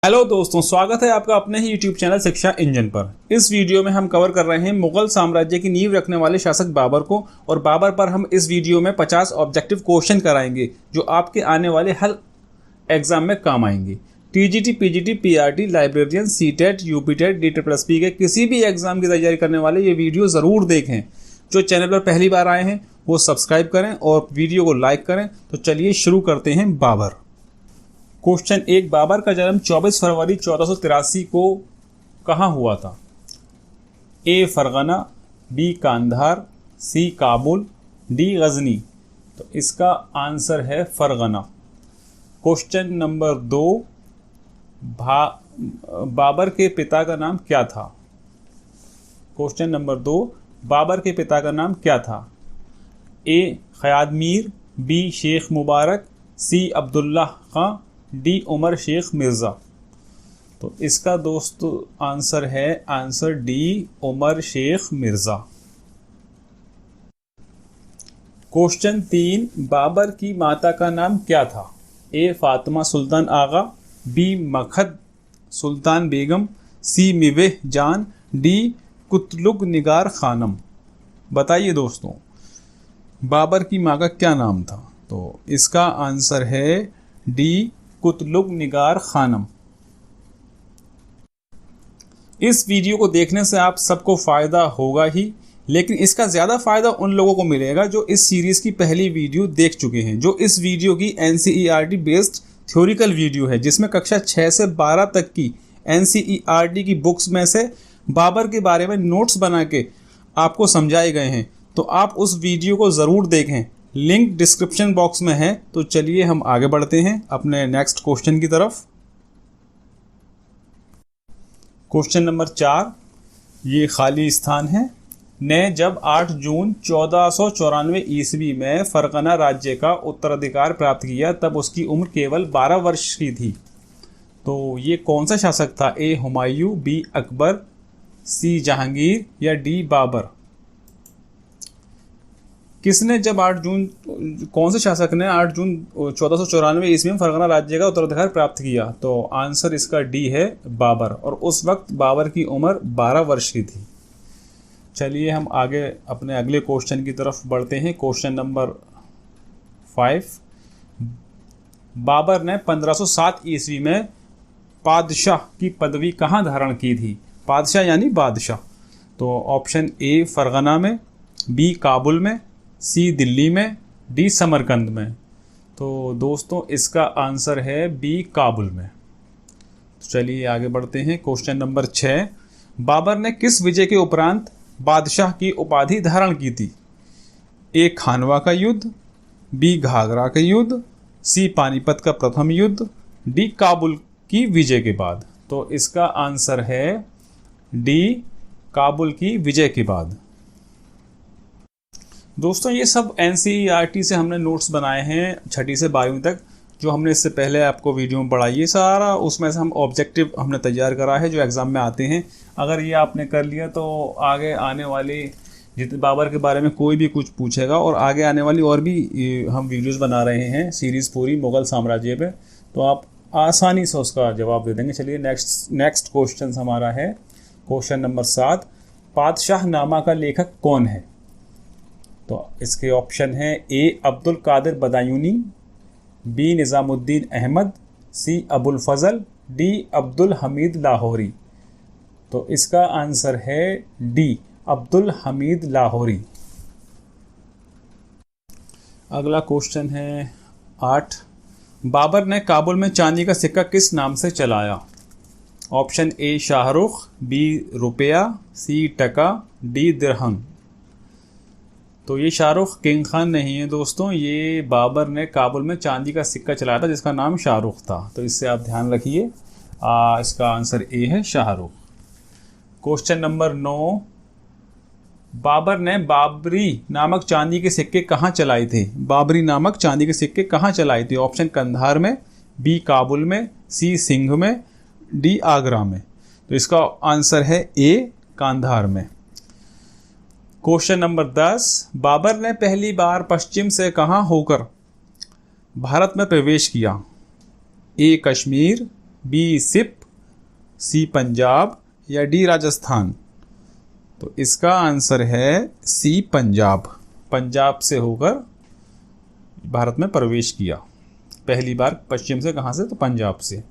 Hello दोस्तों, स्वागत है आपका अपने ही YouTube चैनल शिक्षा इंजन पर। इस वीडियो में हम कवर कर रहे हैं मुगल साम्राज्य की नींव रखने वाले शासक बाबर को, और बाबर पर हम इस वीडियो में 50 ऑब्जेक्टिव क्वेश्चन कराएंगे जो आपके आने वाले हर एग्जाम में काम आएंगे। TGT, PGT, PRT, librarian, CTET, UPTET, DTPSP के किसी भी एग्जाम की तैयारी करने वाले ये वीडियो ज़रूर देखें। जो चैनल पर पहली बार आए हैं वो सब्सक्राइब करें और वीडियो को लाइक करें। तो चलिए शुरू करते हैं। बाबर। क्वेश्चन 1, बाबर का जन्म 24 फरवरी 1483 को कहाँ हुआ था? ए फरगना, बी कांधार, सी काबुल, डी गजनी। तो इसका आंसर है फरगना। क्वेश्चन नंबर 2, बाबर के पिता का नाम क्या था? क्वेश्चन नंबर 2, बाबर के पिता का नाम क्या था? ए ख़याद Mir, B Sheikh Mubarak, C Abdullah Khan, D Umar Sheikh Mirza. तो इसका दोस्तों आंसर है answer D, Umar Sheikh Mirza. Question 3, Babur की माता का नाम क्या था? ए फातिमा सुल्तान आगा, बी मखद सुल्तान बेगम, सी मिवेह जान, डी कुतलुग निगार खानम। बताइए दोस्तों, बाबर की माँ का क्या नाम था? तो इसका आंसर है डी, कुतलुग निगार खानम। इस वीडियो को देखने से आप सबको फ़ायदा होगा ही, लेकिन इसका ज़्यादा फ़ायदा उन लोगों को मिलेगा जो इस सीरीज़ की पहली वीडियो देख चुके हैं। जो इस वीडियो की NCERT बेस्ड थ्योरिकल वीडियो है, जिसमें कक्षा 6 से 12 तक की NCERT की बुक्स में से बाबर के बारे में नोट्स बना के आपको समझाए गए हैं। तो आप उस वीडियो को ज़रूर देखें, लिंक डिस्क्रिप्शन बॉक्स में है। तो चलिए हम आगे बढ़ते हैं अपने नेक्स्ट क्वेश्चन की तरफ। क्वेश्चन नंबर 4, ये खाली स्थान है। ने जब 8 जून 1494 ईस्वी में फरगना राज्य का उत्तराधिकार प्राप्त किया, तब उसकी उम्र केवल 12 वर्ष की थी। तो ये कौन सा शासक था? ए हुमायूं, बी अकबर, सी जहांगीर, या डी बाबर। किसने जब 8 जून, कौन से शासक ने 8 जून 1494 ईस्वी में फरगना राज्य का उत्तराधिकार प्राप्त किया? तो आंसर इसका डी है, बाबर। और उस वक्त बाबर की उम्र 12 वर्ष की थी। चलिए हम आगे अपने अगले क्वेश्चन की तरफ बढ़ते हैं। क्वेश्चन नंबर 5, बाबर ने 1507 ईस्वी में पादशाह की पदवी कहाँ धारण की थी? पादशाह यानी बादशाह। तो ऑप्शन ए फरगना में, बी काबुल में, सी दिल्ली में, डी समरकंद में। तो दोस्तों इसका आंसर है बी काबुल में। तो चलिए आगे बढ़ते हैं। क्वेश्चन नंबर 6, बाबर ने किस विजय के उपरांत बादशाह की उपाधि धारण की थी? ए खानवा का युद्ध, बी घाघरा का युद्ध, सी पानीपत का प्रथम युद्ध, डी काबुल की विजय के बाद। तो इसका आंसर है डी, काबुल की विजय के बाद। दोस्तों ये सब NCERT से हमने नोट्स बनाए हैं 6ठी से 12वीं तक, जो हमने इससे पहले आपको वीडियो में पढ़ाई है सारा। उसमें से हम ऑब्जेक्टिव हमने तैयार करा है जो एग्ज़ाम में आते हैं। अगर ये आपने कर लिया तो आगे आने वाली जितने बाबर के बारे में कोई भी कुछ पूछेगा, और आगे आने वाली और भी हम वीडियोस बना रहे हैं सीरीज़ पूरी मुग़ल साम्राज्य पे, तो आप आसानी से उसका जवाब दे देंगे। चलिए नेक्स्ट क्वेश्चन हमारा है क्वेश्चन नंबर 7, पादशाह नामा का लेखक कौन है? तो इसके ऑप्शन हैं ए अब्दुल कादिर बदायूनी, बी निज़ामुद्दीन अहमद, सी अबुल फजल, डी अब्दुल हमीद लाहौरी। तो इसका आंसर है डी, अब्दुल हमीद लाहौरी। अगला क्वेश्चन है 8, बाबर ने काबुल में चांदी का सिक्का किस नाम से चलाया? ऑप्शन ए शाहरुख, बी रुपया, सी टका, डी दिरहम। तो ये शाहरुख किंग खान नहीं है दोस्तों, ये बाबर ने काबुल में चांदी का सिक्का चलाया था जिसका नाम शाहरुख था। तो इससे आप ध्यान रखिए, इसका आंसर ए है, शाहरुख। क्वेश्चन नंबर 9, बाबर ने बाबरी नामक चांदी के सिक्के कहाँ चलाए थे? बाबरी नामक चांदी के सिक्के कहाँ चलाए थे? ऑप्शन कंधार में, बी काबुल में, सी सिंध में, डी आगरा में। तो इसका आंसर है ए, कांधार में। क्वेश्चन नंबर 10, बाबर ने पहली बार पश्चिम से कहाँ होकर भारत में प्रवेश किया? ए कश्मीर, बी सिप, सी पंजाब या डी राजस्थान? तो इसका आंसर है सी पंजाब। पंजाब से होकर भारत में प्रवेश किया पहली बार। पश्चिम से कहाँ से? तो पंजाब से।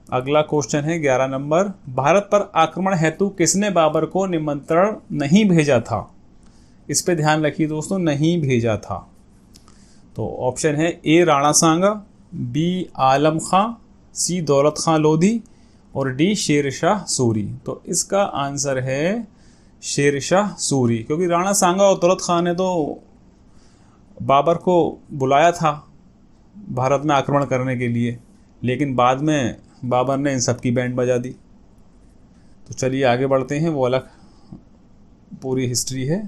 अगला क्वेश्चन है 11 नंबर, भारत पर आक्रमण हेतु किसने बाबर को निमंत्रण नहीं भेजा था? इस पे ध्यान रखिए दोस्तों, नहीं भेजा था। तो ऑप्शन है ए राणा सांगा, बी आलम खां, सी दौलत खां लोधी और डी शेर शाह सूरी। तो इसका आंसर है शेर शाह सूरी, क्योंकि राणा सांगा और दौलत खां ने तो बाबर को बुलाया था भारत में आक्रमण करने के लिए, लेकिन बाद में बाबर ने इन सब की बैंड बजा दी। तो चलिए आगे बढ़ते हैं, वो अलग पूरी हिस्ट्री है।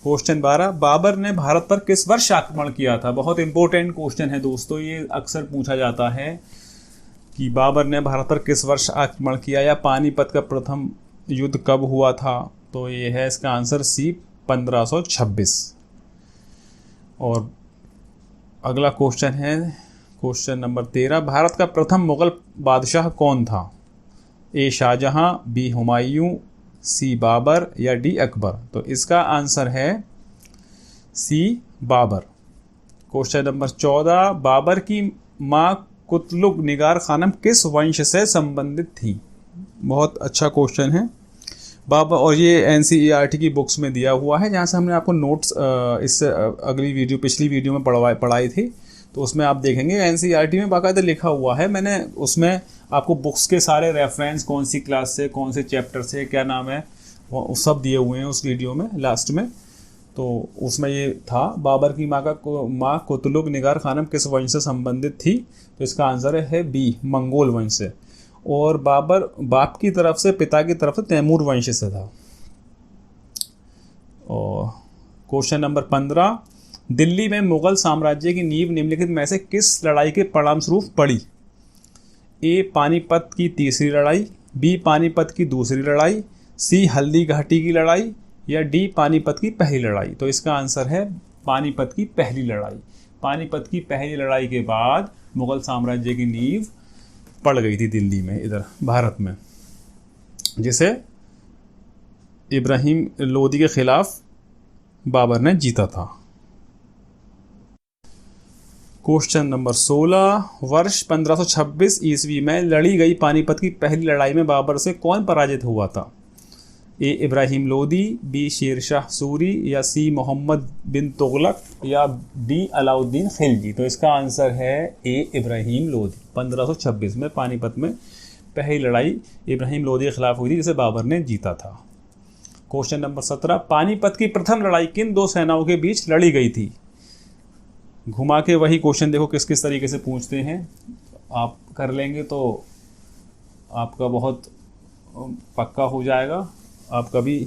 क्वेश्चन 12, बाबर ने भारत पर किस वर्ष आक्रमण किया था? बहुत इंपॉर्टेंट क्वेश्चन है दोस्तों, ये अक्सर पूछा जाता है कि बाबर ने भारत पर किस वर्ष आक्रमण किया या पानीपत का प्रथम युद्ध कब हुआ था? तो ये है इसका आंसर सी 1526। और अगला क्वेश्चन है क्वेश्चन नंबर 13, भारत का प्रथम मुगल बादशाह कौन था? ए शाहजहां, बी हुमायूं, सी बाबर या डी अकबर? तो इसका आंसर है सी बाबर। क्वेश्चन नंबर 14, बाबर की मां कुतलुग निगार खानम किस वंश से संबंधित थी? बहुत अच्छा क्वेश्चन है बाबर, और ये एनसीईआरटी की बुक्स में दिया हुआ है, जहाँ से हमने आपको नोट्स इससे पिछली वीडियो में पढ़ाई थी। तो उसमें आप देखेंगे एनसीईआरटी में बाकायदा लिखा हुआ है। मैंने उसमें आपको बुक्स के सारे रेफरेंस, कौन सी क्लास से, कौन से चैप्टर से, क्या नाम है, वो सब दिए हुए हैं उस वीडियो में लास्ट में। तो उसमें ये था, बाबर की माँ कुतलुग निगार खानम किस वंश से संबंधित थी? तो इसका आंसर है बी मंगोल वंश से। और बाबर बाप की तरफ से, पिता की तरफ से तैमूर वंश से था। और क्वेश्चन नंबर 15, दिल्ली में मुगल साम्राज्य की नींव निम्नलिखित में से किस लड़ाई के परिणामस्वरूप पड़ी? ए पानीपत की तीसरी लड़ाई, बी पानीपत की दूसरी लड़ाई, सी हल्दी घाटी की लड़ाई या डी पानीपत की पहली लड़ाई? तो इसका आंसर है पानीपत की पहली लड़ाई। पानीपत की पहली लड़ाई के बाद मुगल साम्राज्य की नींव पड़ गई थी दिल्ली में, इधर भारत में, जिसे इब्राहिम लोदी के खिलाफ बाबर ने जीता था। क्वेश्चन नंबर 16, वर्ष 1526 ईस्वी में लड़ी गई पानीपत की पहली लड़ाई में बाबर से कौन पराजित हुआ था? ए इब्राहिम लोदी, बी शेर शाह सूरी या सी मोहम्मद बिन तुगलक या डी अलाउद्दीन खिलजी? तो इसका आंसर है ए इब्राहिम लोदी। 1526 में पानीपत में पहली लड़ाई इब्राहिम लोदी के खिलाफ हुई थी, जिसे बाबर ने जीता था। क्वेश्चन नंबर 17, पानीपत की प्रथम लड़ाई किन दो सेनाओं के बीच लड़ी गई थी? घुमा के वही क्वेश्चन देखो किस किस तरीके से पूछते हैं, आप कर लेंगे तो आपका बहुत पक्का हो जाएगा, आप कभी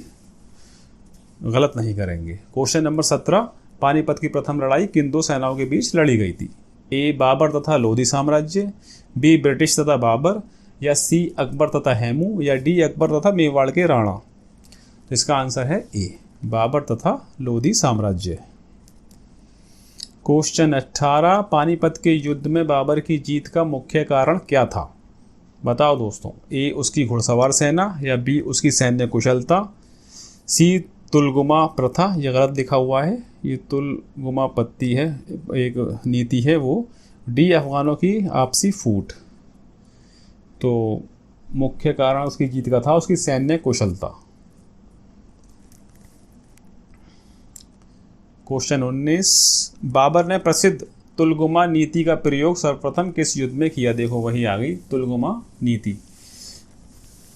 गलत नहीं करेंगे। क्वेश्चन नंबर 17, पानीपत की प्रथम लड़ाई किन दो सेनाओं के बीच लड़ी गई थी? ए बाबर तथा लोधी साम्राज्य, बी ब्रिटिश तथा बाबर या सी अकबर तथा हैमू या डी अकबर तथा मेवाड़ के राणा? तो इसका आंसर है ए बाबर तथा लोधी साम्राज्य। क्वेश्चन 18, पानीपत के युद्ध में बाबर की जीत का मुख्य कारण क्या था? बताओ दोस्तों। ए उसकी घुड़सवार सेना या बी उसकी सैन्य कुशलता, सी तुलगुमा प्रथा, ये गलत लिखा हुआ है, ये तुलगुमा पत्ती है, एक नीति है वो, डी अफगानों की आपसी फूट। तो मुख्य कारण उसकी जीत का था उसकी सैन्य कुशलता। क्वेश्चन 19, बाबर ने प्रसिद्ध तुलगुमा नीति का प्रयोग सर्वप्रथम किस युद्ध में किया? देखो वही आ गई तुलगुमा नीति।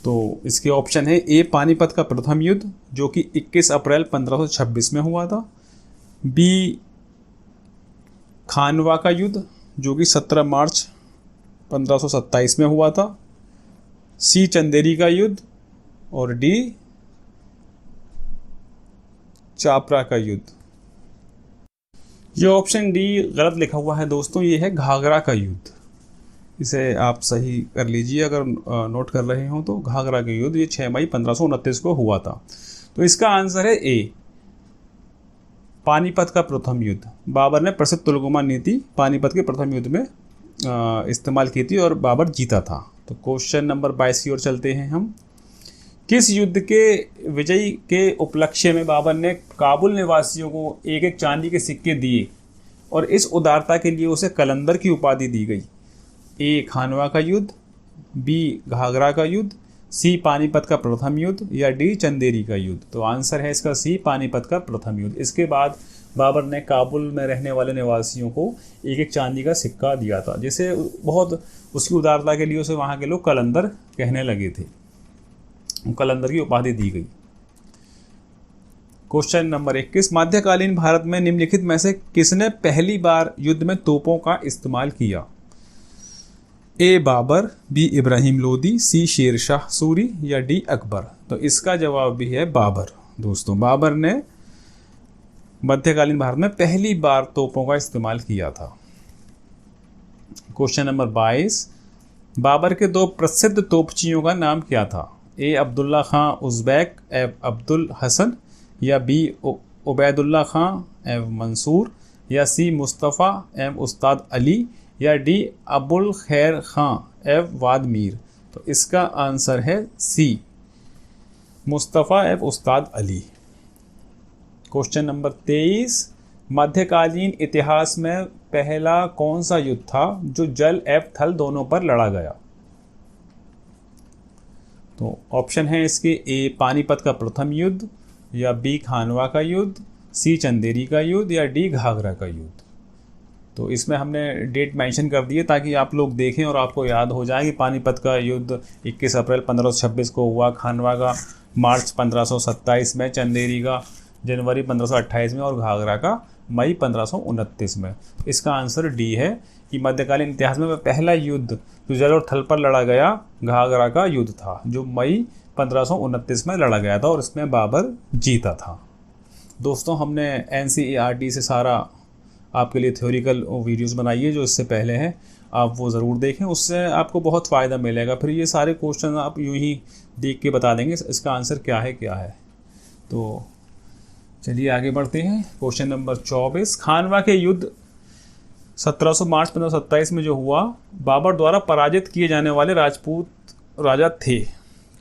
तो इसके ऑप्शन है ए पानीपत का प्रथम युद्ध जो कि 21 अप्रैल 1526 में हुआ था, बी खानवा का युद्ध जो कि 17 मार्च 1527 में हुआ था, सी चंदेरी का युद्ध और डी चापरा का युद्ध। ये ऑप्शन डी गलत लिखा हुआ है दोस्तों, ये है घाघरा का युद्ध। इसे आप सही कर लीजिए अगर नोट कर रहे हो तो। घाघरा का युद्ध ये 6 मई 1529 को हुआ था। तो इसका आंसर है ए पानीपत का प्रथम युद्ध, बाबर ने प्रसिद्ध तुलगुमा नीति पानीपत के प्रथम युद्ध में इस्तेमाल की थी और बाबर जीता था। तो क्वेश्चन नंबर 22 की ओर चलते हैं हम। किस युद्ध के विजय के उपलक्ष्य में बाबर ने काबुल निवासियों को एक एक चांदी के सिक्के दिए और इस उदारता के लिए उसे कलंदर की उपाधि दी गई? ए खानवा का युद्ध, बी घाघरा का युद्ध, सी पानीपत का प्रथम युद्ध या डी चंदेरी का युद्ध? तो आंसर है इसका सी पानीपत का प्रथम युद्ध। इसके बाद बाबर ने काबुल में रहने वाले निवासियों को एक एक चांदी का सिक्का दिया था, जिसे बहुत उसकी उदारता के लिए उसे वहाँ के लोग कलंदर कहने लगे थे, कलंदर की उपाधि दी गई। क्वेश्चन नंबर 21, मध्यकालीन भारत में निम्नलिखित में से किसने पहली बार युद्ध में तोपों का इस्तेमाल किया? ए बाबर, बी इब्राहिम लोदी, सी शेरशाह सूरी या डी अकबर? तो इसका जवाब भी है बाबर। दोस्तों, बाबर ने मध्यकालीन भारत में पहली बार तोपों का इस्तेमाल किया था। क्वेश्चन नंबर 22, बाबर के दो प्रसिद्ध तोपचियों का नाम क्या था? ए अब्दुल्ला खां उज़्बेक एव अब्दुल हसन या बी उबैदुल्ला खां एव मंसूर या सी मुस्तफ़ा एव उस्ताद अली या डी अबुल खैर खां एव वाद मीर? तो इसका आंसर है सी मुस्तफ़ा एव उस्ताद अली। क्वेश्चन नंबर 23, मध्यकालीन इतिहास में पहला कौन सा युद्ध था जो जल एवं थल दोनों पर लड़ा गया? तो ऑप्शन है इसके ए पानीपत का प्रथम युद्ध या बी खानवा का युद्ध, सी चंदेरी का युद्ध या डी घाघरा का युद्ध? तो इसमें हमने डेट मेंशन कर दी है ताकि आप लोग देखें और आपको याद हो जाए कि पानीपत का युद्ध 21 अप्रैल 1526 को हुआ, खानवा का मार्च 1527 में, चंदेरी का जनवरी 1528 में और घाघरा का मई 1529 में। इसका आंसर डी है कि मध्यकालीन इतिहास में पहला युद्ध जो जल और थल पर लड़ा गया घाघरा का युद्ध था, जो मई 1529 में लड़ा गया था और इसमें बाबर जीता था। दोस्तों, हमने NCERT से सारा आपके लिए थ्योरिकल वीडियोस बनाई है जो इससे पहले हैं, आप वो ज़रूर देखें, उससे आपको बहुत फ़ायदा मिलेगा। फिर ये सारे क्वेश्चन आप यूँ ही देख के बता देंगे इसका आंसर क्या है। तो चलिए आगे बढ़ते हैं। क्वेश्चन नंबर 24, खानवा के युद्ध 1700 मार्च 1527 में जो हुआ, बाबर द्वारा पराजित किए जाने वाले राजपूत राजा थे,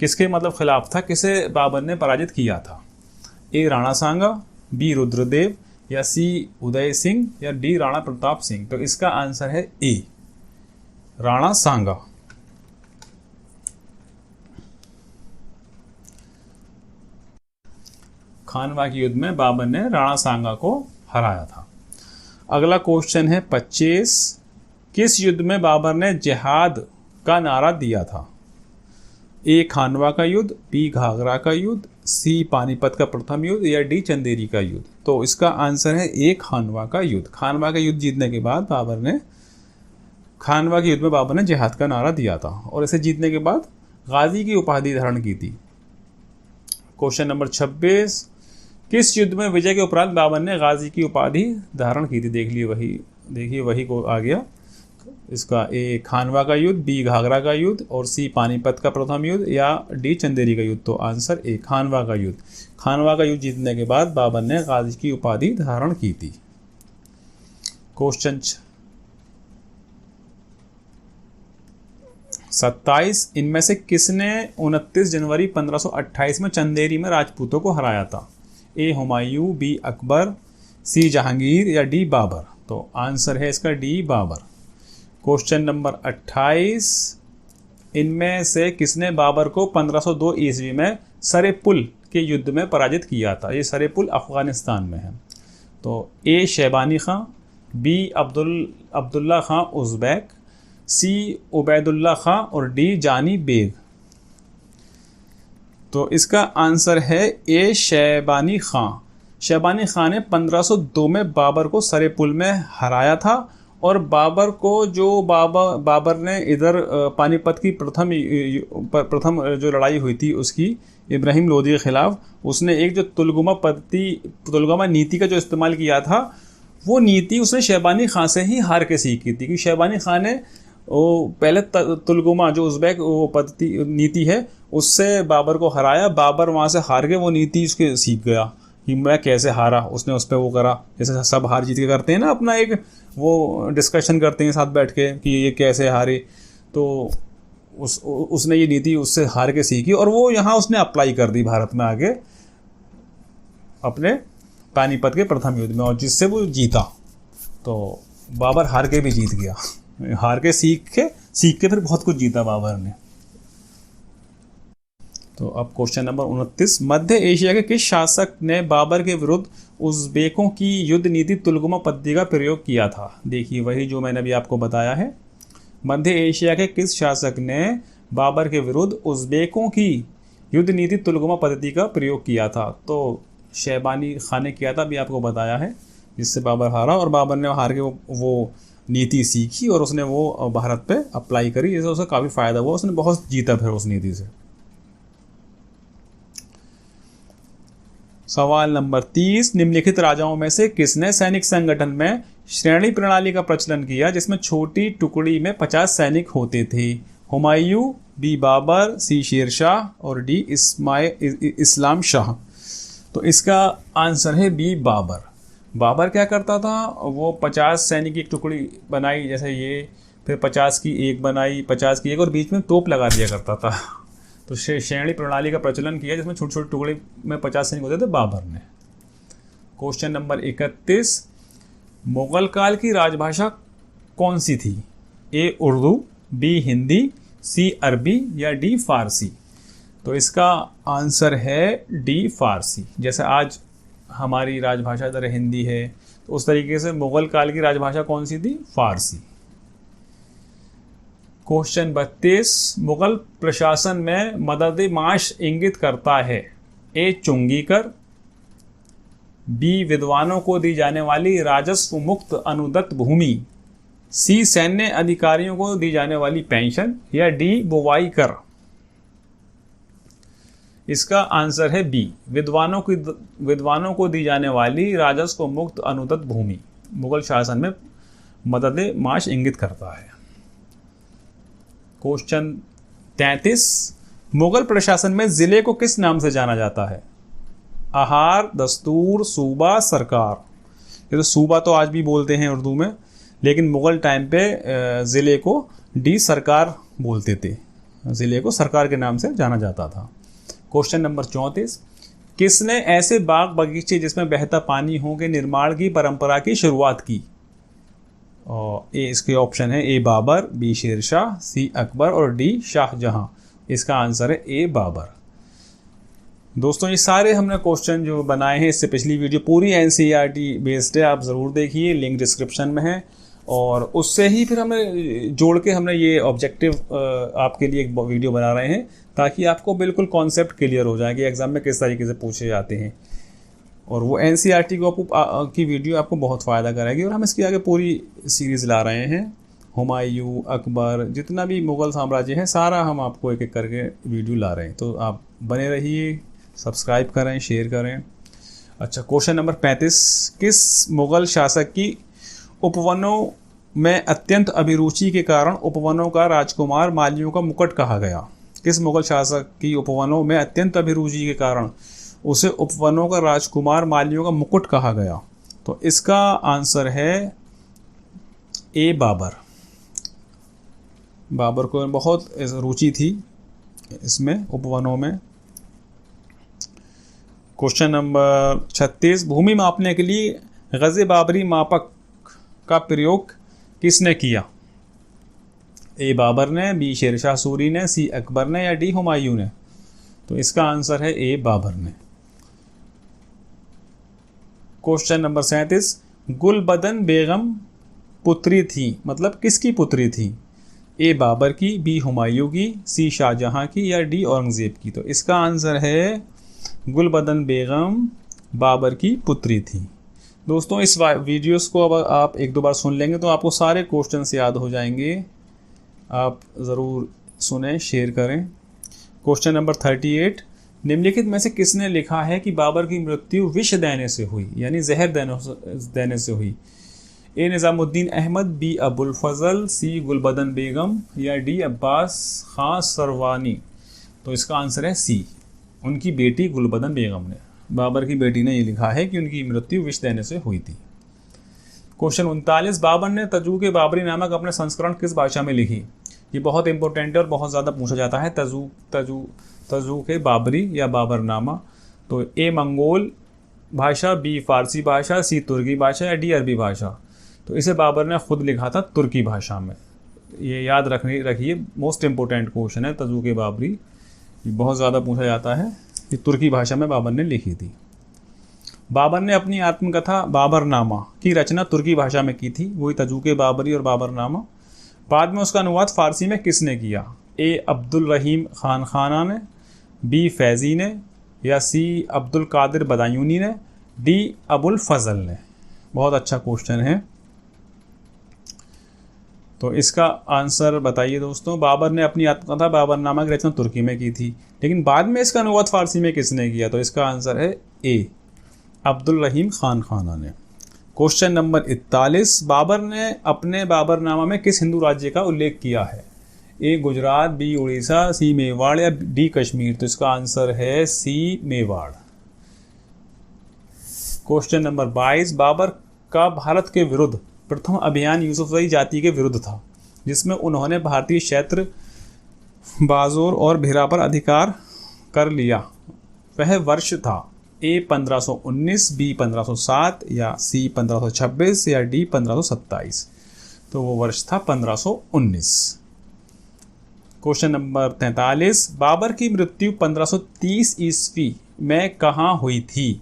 किसके मतलब खिलाफ था, किसे बाबर ने पराजित किया था? ए राणा सांगा, बी रुद्रदेव या सी उदय सिंह या डी राणा प्रताप सिंह? तो इसका आंसर है ए राणा सांगा। खानवा के युद्ध में बाबर ने राणा सांगा को हराया था। अगला क्वेश्चन है 25, किस युद्ध में बाबर ने जिहाद का नारा दिया था? ए खानवा का युद्ध, बी घाघरा का युद्ध, सी पानीपत का प्रथम युद्ध या डी चंदेरी का युद्ध? तो इसका आंसर है ए खानवा का युद्ध। खानवा का युद्ध जीतने के बाद खानवा के युद्ध में बाबर ने जिहाद का नारा दिया था और इसे जीतने के बाद गाजी की उपाधि धारण की थी। क्वेश्चन नंबर 26, किस युद्ध में विजय के उपरांत बाबर ने गाजी की उपाधि धारण की थी? देखिए वही को आ गया इसका। ए खानवा का युद्ध, बी घाघरा का युद्ध और सी पानीपत का प्रथम युद्ध या डी चंदेरी का युद्ध? तो आंसर ए खानवा का युद्ध। खानवा का युद्ध जीतने के बाद बाबर ने गाजी की उपाधि धारण की थी। क्वेश्चन 27, इनमें से किसने 29 जनवरी 1528 में चंदेरी में राजपूतों को हराया था? ए हुमायूं, बी अकबर, सी जहांगीर या डी बाबर? तो आंसर है इसका डी बाबर। क्वेश्चन नंबर 28, इनमें से किसने बाबर को 1502 ईस्वी में सरे पुल के युद्ध में पराजित किया था? ये सरे पुल अफगानिस्तान में है। तो ए शैबानी खां, बी अब्दुल्ला खां उज़्बेक, सी उबैदुल्ला खां और डी जानी बेग? तो इसका आंसर है ए शैबानी खां। शैबानी खां ने 1502 में बाबर को सरे पुल में हराया था और बाबर को बाबर ने इधर पानीपत की प्रथम जो लड़ाई हुई थी उसकी इब्राहिम लोदी के खिलाफ, उसने एक जो तुलगुमा नीति का जो इस्तेमाल किया था, वो नीति उसने शैबानी खां से ही हार के सीखी थी। क्योंकि शैबानी खां ने वो पहले तुलगुमा जो उज़्बेक वो पद्धति नीति है उससे बाबर को हराया, बाबर वहाँ से हार के वो नीति उसके सीख गया। कि मैं कैसे हारा, उसने उस पर वो करा, जैसे सब हार जीत के करते हैं ना, अपना एक वो डिस्कशन करते हैं साथ बैठ के कि ये कैसे हारे। तो उसने ये नीति उससे हार के सीखी और वो यहाँ उसने अप्लाई कर दी भारत में आगे अपने पानीपत के प्रथम युद्ध में, और जिससे वो जीता। तो बाबर हार के भी जीत गया, हार के सीख के फिर बहुत कुछ जीता बाबर ने। तो अब क्वेश्चन नंबर 29, मध्य एशिया के किस शासक ने बाबर के विरुद्ध उज़्बेकों की युद्ध नीति तुलगुमा पद्धति का प्रयोग किया था? देखिए वही जो मैंने अभी आपको बताया है, मध्य एशिया के किस शासक ने बाबर के विरुद्ध उज़्बेकों की युद्ध नीति तुलगुमा पद्धति का प्रयोग किया था? तो शैबानी खान ने किया था, अभी आपको बताया है, जिससे बाबर हारा, और बाबर ने हार के वो नीति सीखी और उसने वो भारत पे अप्लाई करी, जिससे उसे काफ़ी फ़ायदा हुआ, उसने बहुत जीता फिर उस नीति से। सवाल नंबर 30, निम्नलिखित राजाओं में से किसने सैनिक संगठन में श्रेणी प्रणाली का प्रचलन किया जिसमें छोटी टुकड़ी में 50 सैनिक होते थे? हुमायूं, बी बाबर, सी शेरशाह और डी इस्लाम शाह। तो इसका आंसर है बी बाबर। बाबर क्या करता था, वो 50 सैनिक की एक टुकड़ी बनाई जैसे ये, फिर 50 की एक बनाई, 50 की एक, और बीच में तोप लगा दिया करता था। तो श्रेणी प्रणाली का प्रचलन किया जिसमें छोटे छोटे टुकड़े में 50 सैनिक होते थे बाबर ने। क्वेश्चन नंबर 31, मुगल काल की राजभाषा कौन सी थी? ए उर्दू, बी हिंदी, सी अरबी या डी फारसी? तो इसका आंसर है डी फारसी। जैसे आज हमारी राजभाषा तरह हिंदी है, तो उस तरीके से मुगल काल की राजभाषा कौन सी थी? फारसी। क्वेश्चन 32, मुगल प्रशासन में मदद माश इंगित करता है? ए चुंगी कर, बी विद्वानों को दी जाने वाली राजस्व मुक्त अनुदत्त भूमि, सी सैन्य अधिकारियों को दी जाने वाली पेंशन या डी बुवाई कर? इसका आंसर है बी, विद्वानों को दी जाने वाली राजस्व मुक्त अनुदत्त भूमि मुगल शासन में मदद माश इंगित करता है। क्वेश्चन 33, मुगल प्रशासन में जिले को किस नाम से जाना जाता है? आहार, दस्तूर, सूबा, सरकार? ये तो सूबा तो आज भी बोलते हैं उर्दू में, लेकिन मुगल टाइम पे ज़िले को डी सरकार बोलते थे, ज़िले को सरकार के नाम से जाना जाता था। क्वेश्चन नंबर 34, किसने ऐसे बाग बगीचे जिसमें बहता पानी हो के निर्माण की परंपरा की शुरुआत की? और ए इसके ऑप्शन है, ए बाबर, बी शेरशाह, सी अकबर और डी शाहजहां। इसका आंसर है ए बाबर। दोस्तों ये सारे हमने क्वेश्चन जो बनाए हैं, इससे पिछली वीडियो पूरी एनसीईआरटी बेस्ड है, आप ज़रूर देखिए, लिंक डिस्क्रिप्शन में है। और उससे ही फिर हमें जोड़ के हमने ये ऑब्जेक्टिव आपके लिए एक वीडियो बना रहे हैं, ताकि आपको बिल्कुल कॉन्सेप्ट क्लियर हो जाए कि एग्ज़ाम में किस तरीके से पूछे जाते हैं। और वो एनसीईआरटी की वीडियो आपको बहुत फ़ायदा कराएगी। और हम इसकी आगे पूरी सीरीज़ ला रहे हैं, हुमायूं, अकबर, जितना भी मुग़ल साम्राज्य है सारा हम आपको एक एक करके वीडियो ला रहे हैं। तो आप बने रहिए, सब्सक्राइब करें, शेयर करें। अच्छा, क्वेश्चन नंबर 35, किस मुग़ल शासक की उपवनों में अत्यंत अभिरुचि के कारण उपवनों का राजकुमार मालियों का मुकुट कहा गया? किस मुग़ल शासक की उपवनों में अत्यंत अभिरुचि के कारण उसे उपवनों का राजकुमार मालियों का मुकुट कहा गया? तो इसका आंसर है ए बाबर। बाबर को बहुत रुचि थी इसमें, उपवनों में। क्वेश्चन नंबर 36, भूमि मापने के लिए गज़े बाबरी मापक का प्रयोग किसने किया? ए बाबर ने, बी शेरशाह सूरी ने, सी अकबर ने या डी हुमायूं ने? तो इसका आंसर है ए बाबर ने। क्वेश्चन नंबर 37, गुलबदन बेगम पुत्री थी, मतलब किसकी पुत्री थी? ए बाबर की, बी हुमायूं की, सी शाहजहां की या डी औरंगज़ेब की? तो इसका आंसर है गुलबदन बेगम बाबर की पुत्री थी। दोस्तों इस वीडियोस को अब आप एक दो बार सुन लेंगे तो आपको सारे क्वेश्चंस याद हो जाएंगे। आप ज़रूर सुने, शेयर करें। क्वेश्चन नंबर 38, निम्नलिखित में से किसने लिखा है कि बाबर की मृत्यु विष देने से हुई, यानी जहर देने से हुई? ए निज़ामुद्दीन अहमद, बी अबुल फजल, सी गुलबदन बेगम या डी अब्बास खां सरवानी? तो इसका आंसर है सी, उनकी बेटी गुलबदन बेगम ने। बाबर की बेटी ने ये लिखा है कि उनकी मृत्यु विष देने से हुई थी। क्वेश्चन 39, बाबर ने तजूक बाबरी नामक अपने संस्करण किस भाषा में लिखी? ये बहुत इंपॉर्टेंट है और बहुत ज़्यादा पूछा जाता है। तजूक बाबरी या बाबरनामा, तो ए मंगोल भाषा, बी फारसी भाषा, सी तुर्की भाषा या डी अरबी भाषा। तो इसे बाबर ने खुद लिखा था तुर्की भाषा में। ये याद रखिए, मोस्ट इम्पोर्टेंट क्वेश्चन है तजूक बाबरी, ये बहुत ज़्यादा पूछा जाता है। ये तुर्की भाषा में बाबर ने लिखी थी। बाबर ने अपनी आत्मकथा बाबरनामा की रचना तुर्की भाषा में की थी, वही तजूक बाबरी और बाबरनामा। बाद में उसका अनुवाद फारसी में किसने किया? ए अब्दुल रहीम खान खाना ने, बी फैज़ी ने या सी अब्दुल कादिर बदायूनी ने, डी अबुल फजल ने। बहुत अच्छा क्वेश्चन है, तो इसका आंसर बताइए दोस्तों। बाबर ने अपनी आत्मकथा बाबरनामा की रचना तुर्की में की थी, लेकिन बाद में इसका अनुवाद फारसी में किसने किया? तो इसका आंसर है ए अब्दुल रहीम खान खाना ने। क्वेश्चन नंबर 41, बाबर ने अपने बाबरनामा में किस हिंदू राज्य का उल्लेख किया है? ए गुजरात, बी उड़ीसा, सी मेवाड़ या डी कश्मीर। तो इसका आंसर है सी मेवाड़। क्वेश्चन नंबर 22, बाबर का भारत के विरुद्ध प्रथम अभियान यूसुफजई जाति के विरुद्ध था, जिसमें उन्होंने भारतीय क्षेत्र बाजोर और भिरा पर अधिकार कर लिया। वह वर्ष था ए 1519, बी 1507 या सी 1526 या डी 1527। तो वो वर्ष था 1519। क्वेश्चन नंबर 43, बाबर की मृत्यु 1530 ईस्वी में कहाँ हुई थी?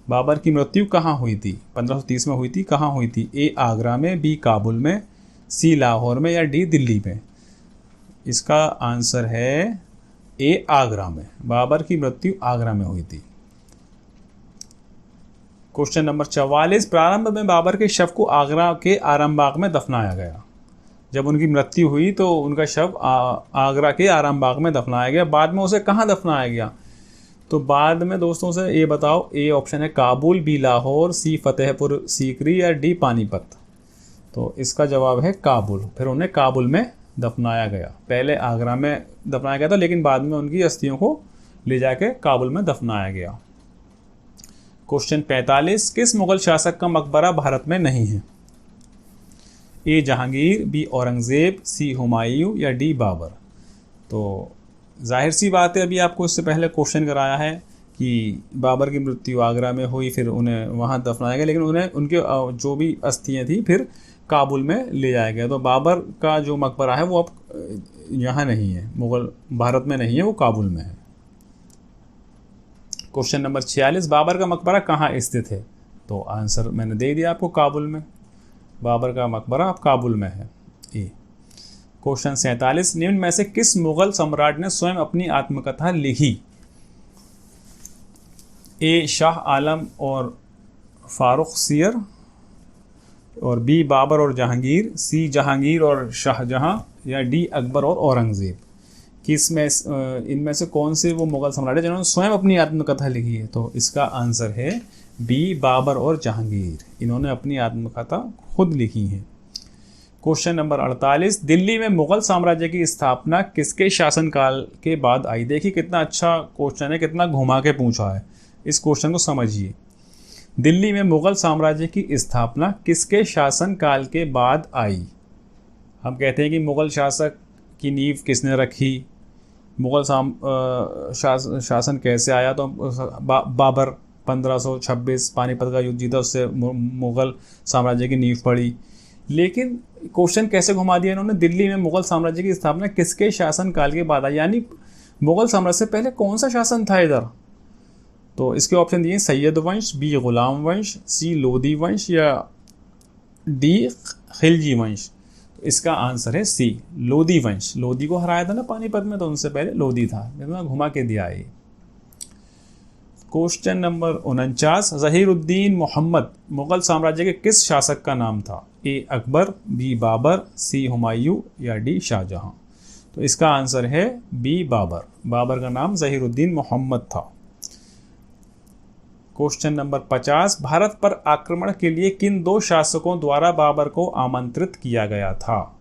बाबर की मृत्यु कहाँ हुई थी? 1530 में हुई थी। कहाँ हुई थी? ए आगरा में, बी काबुल में, सी लाहौर में या डी दिल्ली में। इसका आंसर है ए आगरा में। बाबर की मृत्यु आगरा में हुई थी। क्वेश्चन नंबर 44, प्रारंभ में बाबर के शव को आगरा के आरामबाग में दफनाया गया। जब उनकी मृत्यु हुई तो उनका शव आगरा के आरामबाग में दफनाया गया। बाद में उसे कहाँ दफनाया गया? तो बाद में दोस्तों से ये बताओ, ए ऑप्शन है काबुल, बी लाहौर, सी फतेहपुर सीकरी या डी पानीपत। तो इसका जवाब है काबुल। फिर उन्हें काबुल में दफनाया गया। पहले आगरा में दफनाया गया था, लेकिन बाद में उनकी अस्थियों को ले जाके काबुल में दफनाया गया। क्वेश्चन 45, किस मुगल शासक का मकबरा भारत में नहीं है? ए जहांगीर, बी औरंगजेब, सी हुमायूं या डी बाबर। तो जाहिर सी बात है, अभी आपको इससे पहले क्वेश्चन कराया है कि बाबर की मृत्यु आगरा में हुई, फिर उन्हें वहाँ दफनाया गया, लेकिन उन्हें उनके जो भी अस्थियाँ थी फिर काबुल में ले जाया गया। तो बाबर का जो मकबरा है वो अब यहाँ नहीं है, मुगल भारत में नहीं है, वो काबुल में है। क्वेश्चन नंबर 46, बाबर का मकबरा कहाँ स्थित है? तो आंसर मैंने दे दिया आपको, काबुल में। बाबर का मकबरा अब काबुल में है। ए। क्वेश्चन 47, निम्न में से किस मुगल सम्राट ने स्वयं अपनी आत्मकथा लिखी? ए शाह आलम और फारूक सियर, और बी बाबर और जहांगीर, सी जहांगीर और शाहजहां या डी अकबर और औरंगजेब। किस में इनमें से कौन से वो मुगल सम्राट है जिन्होंने स्वयं अपनी आत्मकथा लिखी है? तो इसका आंसर है बी बाबर और जहांगीर। इन्होंने अपनी आत्मकथा खुद लिखी है। क्वेश्चन नंबर 48, दिल्ली में मुगल साम्राज्य की स्थापना किसके शासनकाल के बाद आई? देखिए कितना अच्छा क्वेश्चन है, कितना घुमा के पूछा है। इस क्वेश्चन को समझिए। दिल्ली में मुगल साम्राज्य की स्थापना किसके शासनकाल के बाद आई? हम कहते हैं कि मुगल शासक की नींव किसने रखी, मुगल शासन कैसे आया? तो बाबर 1526 पानीपत का युद्ध जीता, उससे मुगल साम्राज्य की नींव पड़ी। लेकिन क्वेश्चन कैसे घुमा दिया इन्होंने? दिल्ली में मुगल साम्राज्य की स्थापना किसके शासनकाल के बाद आई, यानी मुगल साम्राज्य से पहले कौन सा शासन था इधर? तो इसके ऑप्शन दिए सैयद वंश, बी गुलाम वंश, सी लोधी वंश या डी खिलजी वंश। तो इसका आंसर है सी लोधी वंश। लोधी को हराया था ना पानीपत में, तो उनसे पहले लोधी था। इतना घुमा के दिया है। क्वेश्चन नंबर 49, ज़हीरुद्दीन मोहम्मद मुगल साम्राज्य के किस शासक का नाम था? ए अकबर, बी बाबर, सी हुमायूं या डी शाहजहां। तो इसका आंसर है बी बाबर। बाबर का नाम ज़हीरुद्दीन मोहम्मद था। क्वेश्चन नंबर 50, भारत पर आक्रमण के लिए किन दो शासकों द्वारा बाबर को आमंत्रित किया गया था?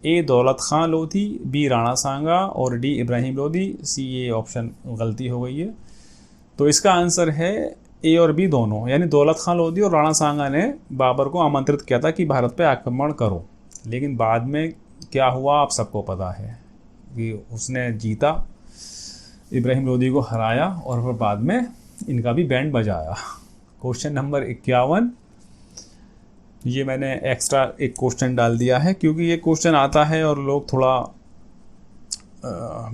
ए दौलत खां लोधी, बी राणा सांगा और डी इब्राहिम लोधी। सी ये ऑप्शन गलती हो गई है। तो इसका आंसर है ए और बी दोनों, यानी दौलत खान लोधी और राणा सांगा ने बाबर को आमंत्रित किया था कि भारत पे आक्रमण करो, लेकिन बाद में क्या हुआ आप सबको पता है कि उसने जीता, इब्राहिम लोधी को हराया और फिर बाद में इनका भी बैंड बजाया। क्वेश्चन नंबर 51, ये मैंने एक्स्ट्रा एक क्वेश्चन डाल दिया है क्योंकि ये क्वेश्चन आता है और लोग थोड़ा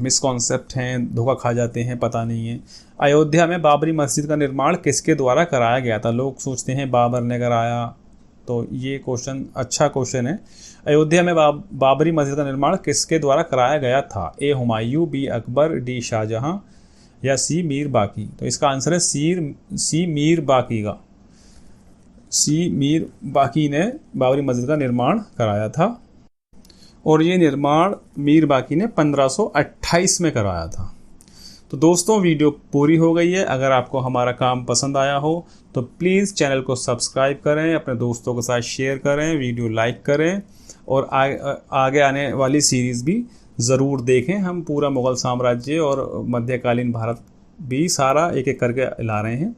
मिसकॉन्सेप्ट हैं, धोखा खा जाते हैं, पता नहीं है। अयोध्या में बाबरी मस्जिद का निर्माण किसके द्वारा कराया गया था? लोग सोचते हैं बाबर ने कराया, तो ये क्वेश्चन अच्छा क्वेश्चन है। अयोध्या में बाबरी मस्जिद का निर्माण किसके द्वारा कराया गया था? ए हुमायूं, बी अकबर, डी शाहजहां या सी मीर बाकी? तो इसका आंसर है सी मीर बाकी का। सी मीर बाकी ने बाबरी मस्जिद का निर्माण कराया था और ये निर्माण मीर बाकी ने 1528 में कराया था। तो दोस्तों वीडियो पूरी हो गई है। अगर आपको हमारा काम पसंद आया हो तो प्लीज़ चैनल को सब्सक्राइब करें, अपने दोस्तों के साथ शेयर करें, वीडियो लाइक करें और आगे आने वाली सीरीज़ भी ज़रूर देखें। हम पूरा मुग़ल साम्राज्य और मध्यकालीन भारत भी सारा एक एक करके ला रहे हैं।